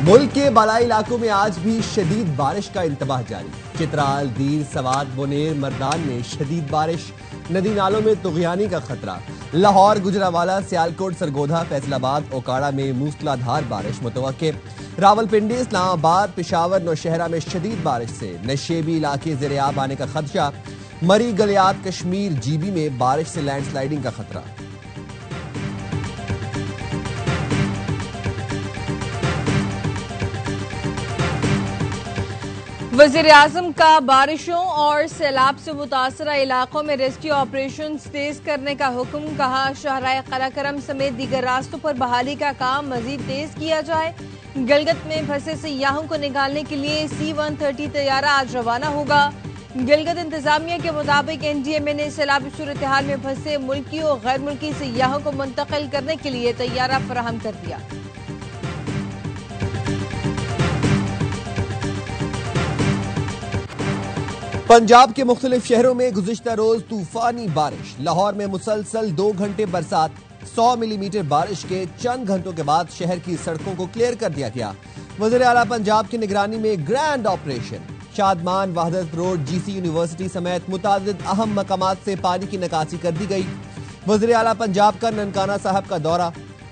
मुल्क के बालाई इलाकों में आज भी शदीद बारिश का इंतबाह जारी। चित्राल, दीर, सवात, बोनेर, मर्दान में शदीद बारिश, नदी नालों में तुगयानी का खतरा। लाहौर, गुजरावाला, सियालकोट, सरगोधा, फैसलाबाद, ओकाड़ा में मूसलाधार बारिश मुतवक्के। रावलपिंडी, इस्लामाबाद, पेशावर, नौशहरा में शदीद बारिश से नशेबी इलाके ज़ेर-ए-आब आने का खदशा। मरी, गलियात, कश्मीर, जीबी में बारिश से लैंडस्लाइडिंग का खतरा। वज़ीर-ए-आज़म का बारिशों और सैलाब से मुतासरा इलाकों में रेस्क्यू ऑपरेशन तेज करने का हुक्म। कहा, शाहराह कराकरम समेत दीगर रास्तों पर बहाली का काम मजीद तेज किया जाए। गिलगित में फंसे सयाहों को निकालने के लिए C-130 तैयारा आज रवाना होगा। गिलगित इंतजामिया के मुताबिक NDMA ने सैलाबी सूरत हाल में फंसे मुल्की और गैर मुल्की सयाहों को मुंतकिल करने के लिए तैयारा फराहम कर दिया। पंजाब के मुख्तलिफ शहरों में गुज़िश्ता रोज तूफानी बारिश। लाहौर में मुसलसल 2 घंटे बरसात। 100 मिलीमीटर बारिश के चंद घंटों के बाद शहर की सड़कों को क्लियर कर दिया गया। वज़ीर आला पंजाब की निगरानी में grand operation. Shadman, Wahdat road, GC university समेत मुतादिद अहम मकामात से पानी की निकासी कर दी गई। वज़ीर आला पंजाब का ननकाना साहब का दौरा।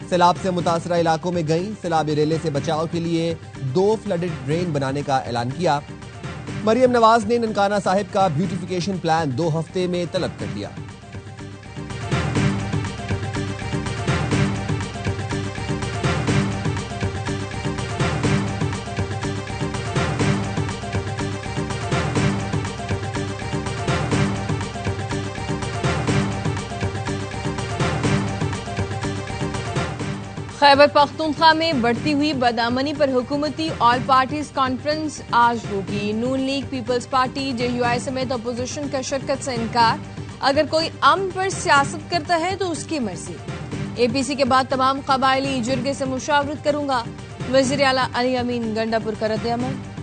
सैलाब से मुतासरा इलाकों में गई। सैलाबी रेले से बचाव के लिए 2 फ्लडेड ड्रेन बनाने का ऐलान किया। मरियम नवाज ने ननकाना साहिब का ब्यूटिफिकेशन प्लान 2 हफ्ते में तलब कर दिया। खैबर पख्तूनख्वा में बढ़ती हुई बदअमनी पर हुकूमती ऑल पार्टीज कॉन्फ्रेंस आज होगी। नून लीग, पीपल्स पार्टी, JUI समेत अपोजिशन का शिरकत से इनकार। अगर कोई अमन पर सियासत करता है तो उसकी मर्जी। APC के बाद तमाम कबायली जुर्गे से मुशावरत करूंगा। वज़ीर आला अली अमीन गंडापुर का रद्द-ए-अमल।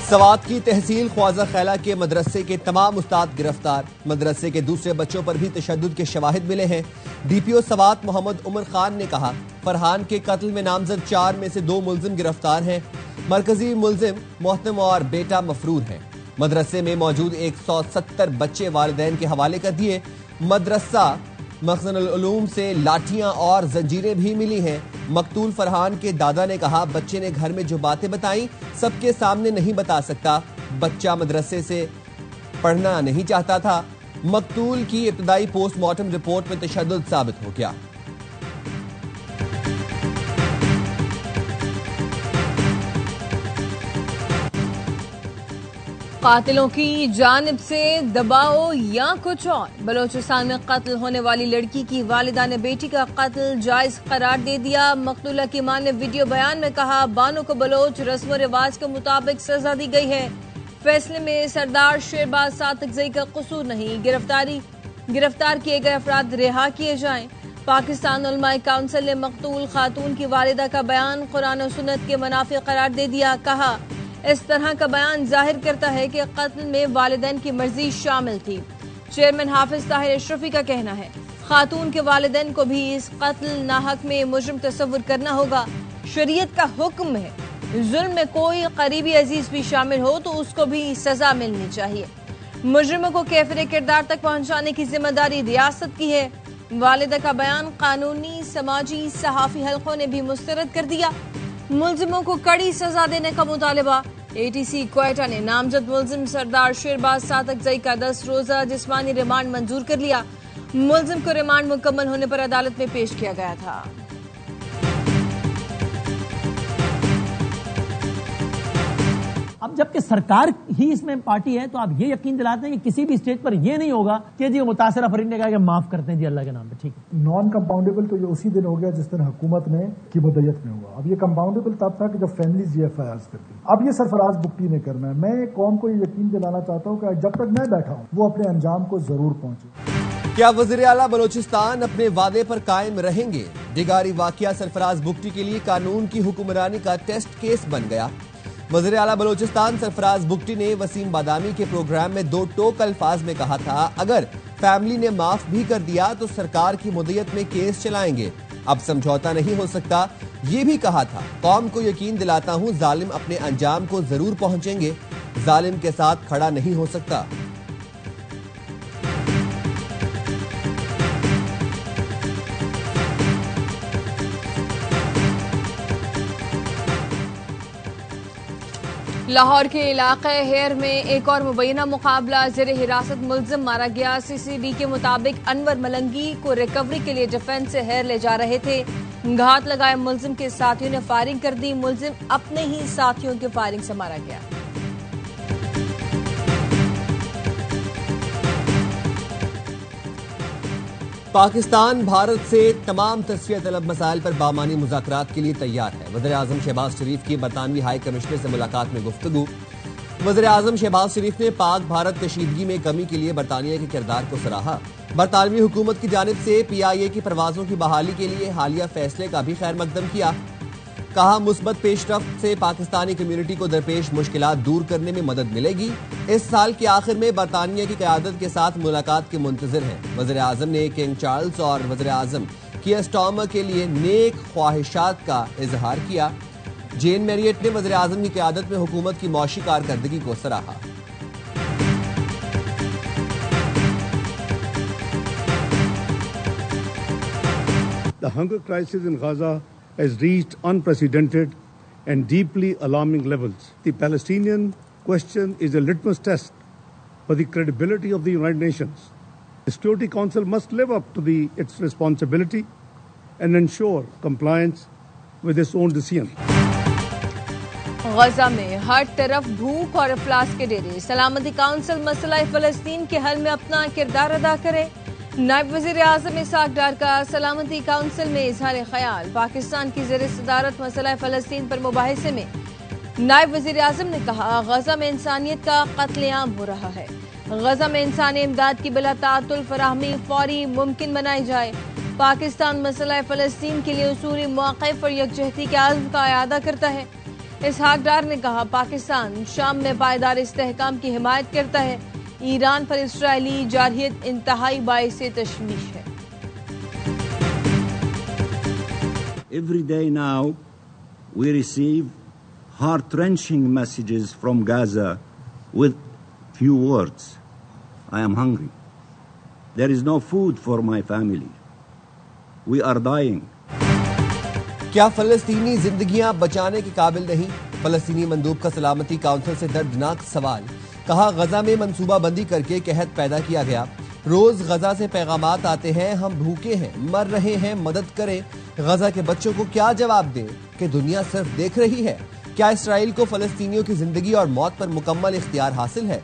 सवात की तहसील ख्वाजा खैला के मदरसे के तमाम उस्ताद गिरफ्तार। मदरसे के दूसरे बच्चों पर भी तशद्दुद के शवाहिद मिले हैं। DPO सवात मोहम्मद उमर खान ने कहा, फरहान के कत्ल में नामजद 4 में से 2 मुलजिम गिरफ्तार हैं। मरकजी मुलजिम मोहतम और बेटा मफरूर हैं। मदरसे में मौजूद 170 बच्चे वालिदैन के हवाले कर दिए। मदरसा मखज़नुल उलूम से लाठियां और जंजीरें भी मिली हैं। मकतूल फरहान के दादा ने कहा, बच्चे ने घर में जो बातें बताई सबके सामने नहीं बता सकता। बच्चा मदरसे से पढ़ना नहीं चाहता था। मकतूल की इब्तदाई पोस्टमार्टम रिपोर्ट में तशद्दुद साबित हो गया। कातिलों की जानिब से दबाव या कुछ और। बलोचिस्तान में कत्ल होने वाली लड़की की वालिदा ने बेटी का कत्ल जायज करार दे दिया। मकतूला की मां ने वीडियो बयान में कहा, बानो को बलोच रस्म रिवाज के मुताबिक सजा दी गई है। फैसले में सरदार शेरबाज सातकजई का कसूर नहीं। गिरफ्तार किए गए अफराद रिहा किए जाएं। पाकिस्तान उलमाए काउंसिल ने मकतूल खातून की वालिदा का बयान कुरान और सुन्नत के मुनाफिक करार दे दिया। कहा, इस तरह का बयान जाहिर करता है कि कत्ल में वालिदैन की मर्जी शामिल थी। चेयरमैन हाफिज ताहिर अशरफी का कहना है, खातून के वालिदैन को भी इस कत्ल नाहक में मुजरिम तस्वुर करना होगा। शरीयत का हुक्म है, जुल्म में कोई करीबी अजीज भी शामिल हो तो उसको भी सजा मिलनी चाहिए। मुजरिमों को कैफिर किरदार तक पहुंचाने की जिम्मेदारी रियासत की है। वालिदा का बयान कानूनी, समाजी, सहाफी हलकों ने भी मुस्तरद कर दिया। मुलजिमों को कड़ी सजा देने का मुतालिबा। ATC क्वेटा ने नामजद मुलजिम सरदार शेरबाज सातकजई का 10 रोजा जिस्मानी रिमांड मंजूर कर लिया। मुलजिम को रिमांड मुकम्मल होने पर अदालत में पेश किया गया था। अब जबकि सरकार ही इसमें पार्टी है तो आप ये यकीन दिलाते हैं कि किसी भी स्टेज पर ये नहीं होगा कि जी मुतासरा फरीद ने कहा कि माफ करते हैं जी अल्लाह के नाम पे, ठीक है। नॉन कंपाउंडेबल तो ये उसी दिन हो गया जिस दिन हुकूमत ने की मुद्दत में हुआ। अब ये कंपाउंडेबल तब था कि जब फैमिलीज ये FIRs करती। अब ये सरफराज बुगटी ने करना है। मैं कौम को ये यकीन दिलाना चाहता हूँ कि जब तक मैं बैठा हूँ वो अपने अंजाम को जरूर पहुंचे। क्या वज़ीर आला बलोचिस्तान अपने वादे पर कायम रहेंगे? दिगारी वाकया सरफराज बुगटी के लिए कानून की हुक्मरानी का टेस्ट केस बन गया। वज़ीर आला बलोचिस्तान सरफराज बुगटी ने वसीम बादामी के प्रोग्राम में दो टोक अल्फाज में कहा था, अगर फैमिली ने माफ भी कर दिया तो सरकार की मुद्दत में केस चलाएंगे, अब समझौता नहीं हो सकता। ये भी कहा था, कौम को यकीन दिलाता हूं जालिम अपने अंजाम को जरूर पहुंचेंगे, जालिम के साथ खड़ा नहीं हो सकता। लाहौर के इलाके हेर में एक और मुबैना मुकाबला, ज़ेर हिरासत मुल्जिम मारा गया। सीसीडी के मुताबिक अनवर मलंगी को रिकवरी के लिए डिफेंस से हेर ले जा रहे थे। घात लगाए मुल्जिम के साथियों ने फायरिंग कर दी, मुल्जिम अपने ही साथियों की फायरिंग से मारा गया। पाकिस्तान भारत से तमाम तस्फिया तलब मसाइल पर बामानी मुज़ाकरात के लिए तैयार है। वज़ीर आज़म शहबाज शरीफ की बरतानवी हाई कमिश्नर से मुलाकात में गुफ्तगू। वज़ीर आज़म शहबाज शरीफ ने पाक भारत कशीदगी में कमी के लिए बरतानिया के किरदार को सराहा। बरतानवी हुकूमत की जानिब से PIA की परवाजों की बहाली के लिए हालिया फैसले का भी खैर मकदम किया। कहा, मुस्बत पेशरफ्त से पाकिस्तानी कम्युनिटी को दरपेश मुश्किलात दूर करने में मदद मिलेगी। इस साल के आखिर में बरतानिया की क़यादत के साथ मुलाकात के मुंतज़िर हैं। वज़ीर आज़म ने किंग चार्ल्स और वज़ीर आज़म कीयर स्टार्मर के लिए नेक ख्वाहिशात का इजहार किया। जेन मैरियट ने वज़ीर आज़म की क़यादत में हुकूमत की मौशी कारकर्दगी को सराहा। The hunger crisis in Gaza has reached unprecedented and deeply alarming levels. The Palestinian question is a litmus test for the credibility of the United Nations. The Security Council must live up to its responsibility and ensure compliance with its own decision. गजा में हर तरफ भूख और अफलास के डेरे। सलामती council मसला फलस्तीन के हल में अपना किरदार अदा करे। नायब वज़ीर आज़म इसाक डार का सलामती काउंसिल में इजहार ख्याल। पाकिस्तान की ज़ेर सदारत मसला फलस्तीन पर मुबाहिसे में नायब वज़ीर आज़म ने कहा, गजा में इंसानियत का कत्लेआम हो रहा है। गजा में इंसानी इमदाद की बिला तातुल फराहमी फौरी मुमकिन बनाई जाए। पाकिस्तान मसला फलस्तीन के लिए उसूली मौक़िफ़ और यकजहती के आज़्म का इआदा करता है। इसहाक डार ने कहा, पाकिस्तान शाम में पायदार इस्तेहकाम की हिमायत करता है। ईरान पर इसराइली जारहियत इंतहाई बाइस तशवीश है। Every day now we receive heart-wrenching messages from Gaza with few words. I am hungry. There is no food for my family. We are dying. क्या फलस्तीनी जिंदगियां बचाने के काबिल नहीं? फलस्तीनी मंदूब का सलामती काउंसिल से दर्दनाक सवाल। कहा, गजा में मंसूबा बंदी करके कहत पैदा किया गया। रोज गजा से पैगामात आते हैं, हम भूखे हैं, मर रहे हैं, मदद करें। गजा के बच्चों को क्या जवाब दें कि दुनिया सिर्फ देख रही है? क्या इसराइल को फलस्तीनियों की जिंदगी और मौत पर मुकम्मल इख्तियार हासिल है?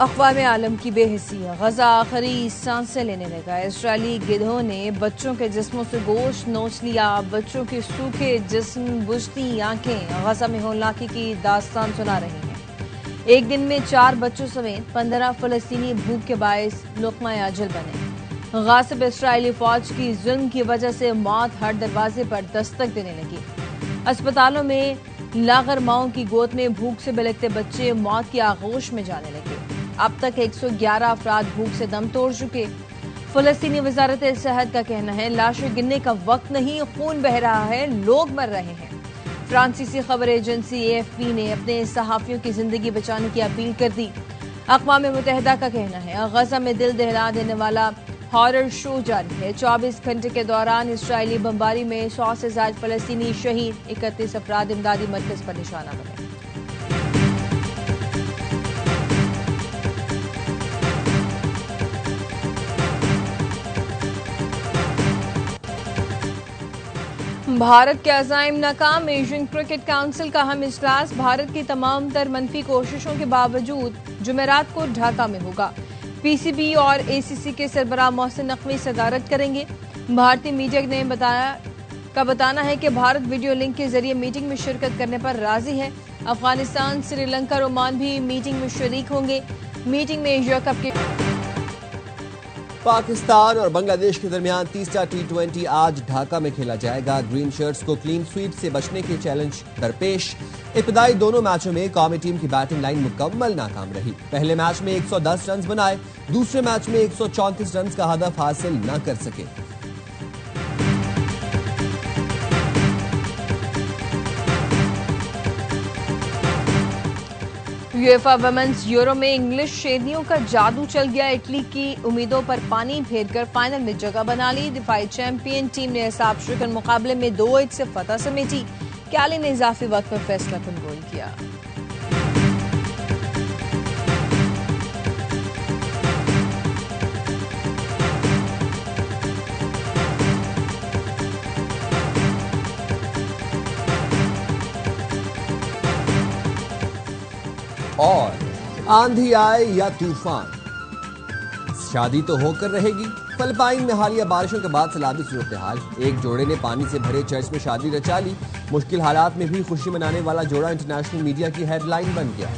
अक़वाम आलम की बेहिसी, गजा आखिरी सांसें लेने लगा। इसराइली गिद्धों ने बच्चों के जिस्मों से गोश्त नोच लिया। बच्चों के सूखे जिस्म, बुझती आंखें गजा में होलाकी की दास्तान सुना रही हैं। एक दिन में 4 बच्चों समेत 15 फलस्तीनी भूख के बायस लुक़मा अजल बने। गासिब इसराइली फौज की जुल्म की वजह से मौत हर दरवाजे पर दस्तक देने लगी। अस्पतालों में लागर माओं की गोद में भूख से बिलखते बच्चे मौत की आगोश में जाने लगे। अब तक 111 अफराद भूख से दम तोड़ चुके। फलस्तीनी वजारत सेहत का कहना है, लाशें गिनने का वक्त नहीं, खून बह रहा है, लोग मर रहे हैं। फ्रांसीसी खबर एजेंसी AFP ने अपने सहाफियों की जिंदगी बचाने की अपील कर दी। अक़वाम मुत्तहिदा का कहना है, गजा में दिल दहला देने वाला हॉरर शो जारी है। 24 घंटे के दौरान इसराइली बमबारी में 100 से ज्यादा फलस्तीनी शहीद। 31 अफराद इमदादी मरकज पर निशाना बने। भारत के अज़ाइम नाकाम। एशियन क्रिकेट काउंसिल का अहम इजलास भारत की तमाम तर मनफी कोशिशों के बावजूद जुमेरात को ढाका में होगा। PCB और ACC के सरबराह मोहसिन नकवी सदारत करेंगे। भारतीय मीडिया ने बताना है कि भारत वीडियो लिंक के जरिए मीटिंग में शिरकत करने पर राजी है। अफगानिस्तान, श्रीलंका, ओमान भी मीटिंग में शरीक होंगे। मीटिंग में एशिया कप के पाकिस्तान और बांग्लादेश के दरमियान तीसरा T20 आज ढाका में खेला जाएगा। ग्रीन शर्ट्स को क्लीन स्वीप से बचने के चैलेंज दरपेश इब्तदाई दोनों मैचों में कौमी टीम की बैटिंग लाइन मुकम्मल नाकाम रही। पहले मैच में 110 रन बनाए, दूसरे मैच में 134 रन का हदफ हासिल न कर सके। यूएफा वुमेन्स यूरो में इंग्लिश शेरनियों का जादू चल गया। इटली की उम्मीदों पर पानी फेरकर फाइनल में जगह बना ली। दिफाई चैंपियन टीम ने हिसाब शिकन मुकाबले में 2-1 से फतह समेटी। कैली ने इजाफी वक्त में फैसला कुन गोल किया। और आंधी आए या तूफान, शादी तो होकर रहेगी। फिलिपाइन में हालिया बारिशों के बाद सैलाबी सूरत हाल। एक जोड़े ने पानी से भरे चर्च में शादी रचा ली। मुश्किल हालात में भी खुशी मनाने वाला जोड़ा इंटरनेशनल मीडिया की हेडलाइन बन गया।